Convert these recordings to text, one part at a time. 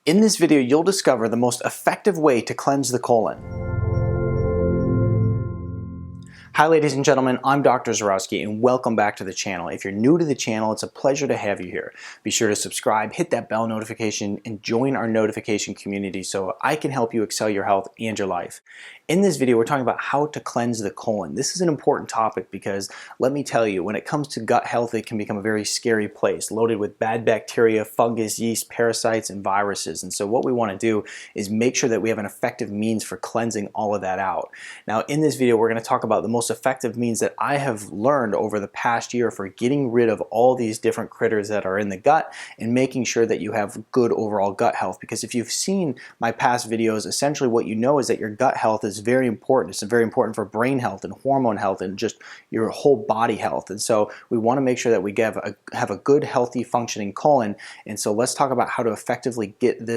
In this video, you'll discover the most effective way to cleanse the colon. Hi ladies and gentlemen, I'm Dr. Zarowski and welcome back to the channel. If you're new to the channel, it's a pleasure to have you here. Be sure to subscribe, hit that bell notification, and join our notification community so I can help you excel your health and your life. In this video, we're talking about how to cleanse the colon. This is an important topic because let me tell you, when it comes to gut health, it can become a very scary place, loaded with bad bacteria, fungus, yeast, parasites, and viruses. And so what we want to do is make sure that we have an effective means for cleansing all of that out. Now, in this video, we're going to talk about the most effective means that I have learned over the past year for getting rid of all these different critters that are in the gut and making sure that you have good overall gut health. Because if you've seen my past videos, essentially what you know is that your gut health is very important. It's very important for brain health and hormone health and just your whole body health. And so we want to make sure that we have a good, healthy, functioning colon. And so let's talk about how to effectively get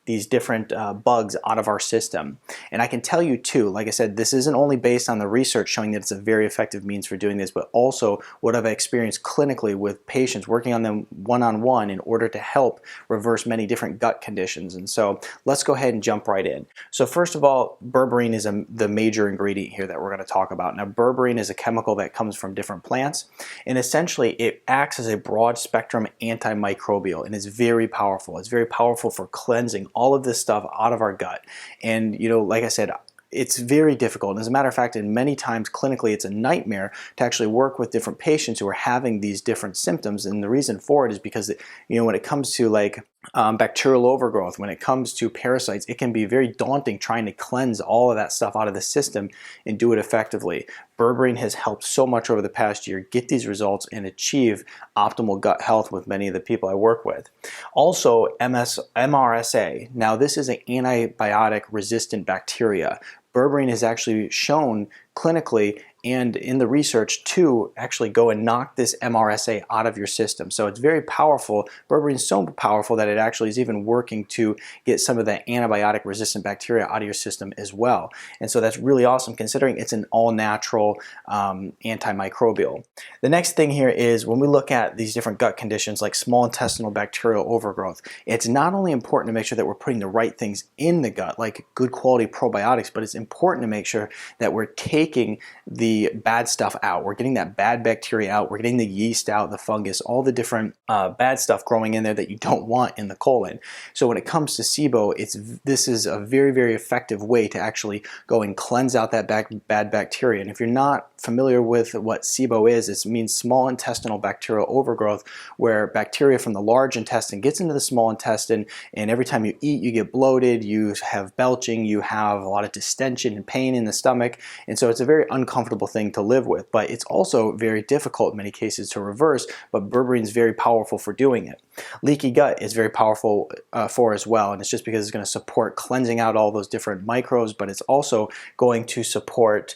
these different bugs out of our system. And I can tell you too, like I said, this isn't only based on the research showing that it's a very effective means for doing this, but also what I've experienced clinically with patients, working on them one-on-one in order to help reverse many different gut conditions. And so let's go ahead and jump right in. So first of all, berberine is the major ingredient here that we're going to talk about. Now, berberine is a chemical that comes from different plants, and essentially it acts as a broad spectrum antimicrobial and is very powerful. It's very powerful for cleansing all of this stuff out of our gut. And you know, like I said, it's very difficult. And as a matter of fact, and many times clinically, it's a nightmare to actually work with different patients who are having these different symptoms. And the reason for it is because, you know, when it comes to like bacterial overgrowth, when it comes to parasites, it can be very daunting trying to cleanse all of that stuff out of the system and do it effectively. Berberine has helped so much over the past year get these results and achieve optimal gut health with many of the people I work with. Also, MRSA. Now, this is an antibiotic resistant bacteria. Berberine is actually shown clinically and in the research to actually go and knock this MRSA out of your system. So it's very powerful. Berberine is so powerful that it actually is even working to get some of the antibiotic resistant bacteria out of your system as well. And so that's really awesome considering it's an all-natural antimicrobial. The next thing here is when we look at these different gut conditions like small intestinal bacterial overgrowth, it's not only important to make sure that we're putting the right things in the gut, like good quality probiotics, but it's important to make sure that we're taking the bad stuff out. We're getting that bad bacteria out. We're getting the yeast out, the fungus, all the different bad stuff growing in there that you don't want in the colon. So when it comes to SIBO, this is a very, very effective way to actually go and cleanse out that bad bacteria. And if you're not familiar with what SIBO is, it means small intestinal bacterial overgrowth, where bacteria from the large intestine gets into the small intestine, and every time you eat, you get bloated, you have belching, you have a lot of distension and pain in the stomach, and so it's a very uncomfortable thing to live with. But it's also very difficult in many cases to reverse, but berberine is very powerful for doing it. Leaky gut is very powerful for as well, and it's just because it's going to support cleansing out all those different microbes, but it's also going to support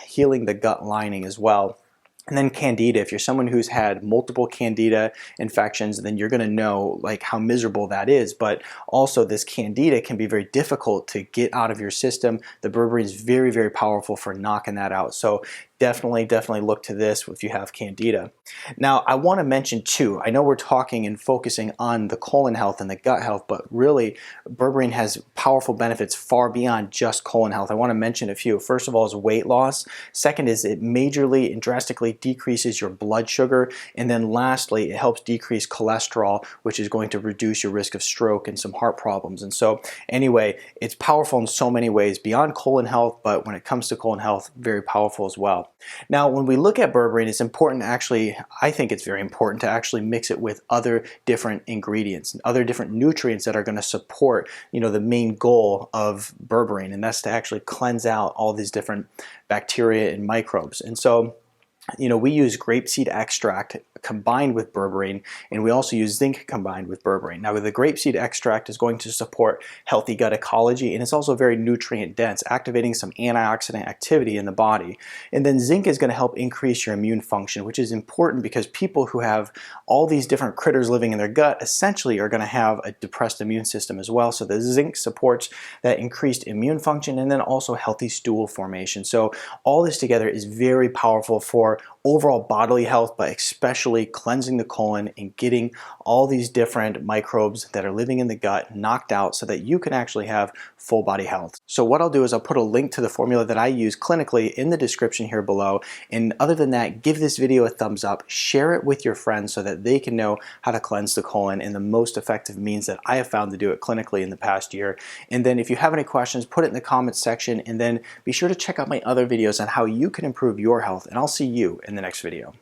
healing the gut lining as well. And then candida, if you're someone who's had multiple candida infections, then you're going to know like how miserable that is. But also this candida can be very difficult to get out of your system. The berberine is very, very powerful for knocking that out. So definitely look to this if you have candida. Now, I want to mention too, I know we're talking and focusing on the colon health and the gut health, but really berberine has powerful benefits far beyond just colon health. I want to mention a few. First of all is weight loss. Second is it majorly and drastically decreases your blood sugar. And then lastly, it helps decrease cholesterol, which is going to reduce your risk of stroke and some heart problems. And so anyway, it's powerful in so many ways beyond colon health, but when it comes to colon health, very powerful as well. Now, when we look at berberine, it's important to actually, I think it's very important to actually mix it with other different ingredients, other different nutrients that are going to support, you know, the main goal of berberine, and that's to actually cleanse out all these different bacteria and microbes. And so, you know, we use grapeseed extract combined with berberine, and we also use zinc combined with berberine. Now, the grapeseed extract is going to support healthy gut ecology, and it's also very nutrient dense, activating some antioxidant activity in the body. And then zinc is going to help increase your immune function, which is important because people who have all these different critters living in their gut essentially are going to have a depressed immune system as well. So the zinc supports that increased immune function and then also healthy stool formation. So all this together is very powerful for overall bodily health, but especially cleansing the colon and getting all these different microbes that are living in the gut knocked out so that you can actually have full body health. So what I'll do is I'll put a link to the formula that I use clinically in the description here below. And other than that, give this video a thumbs up, share it with your friends so that they can know how to cleanse the colon in the most effective means that I have found to do it clinically in the past year. And then if you have any questions, put it in the comments section, and then be sure to check out my other videos on how you can improve your health, and I'll see you in the next video.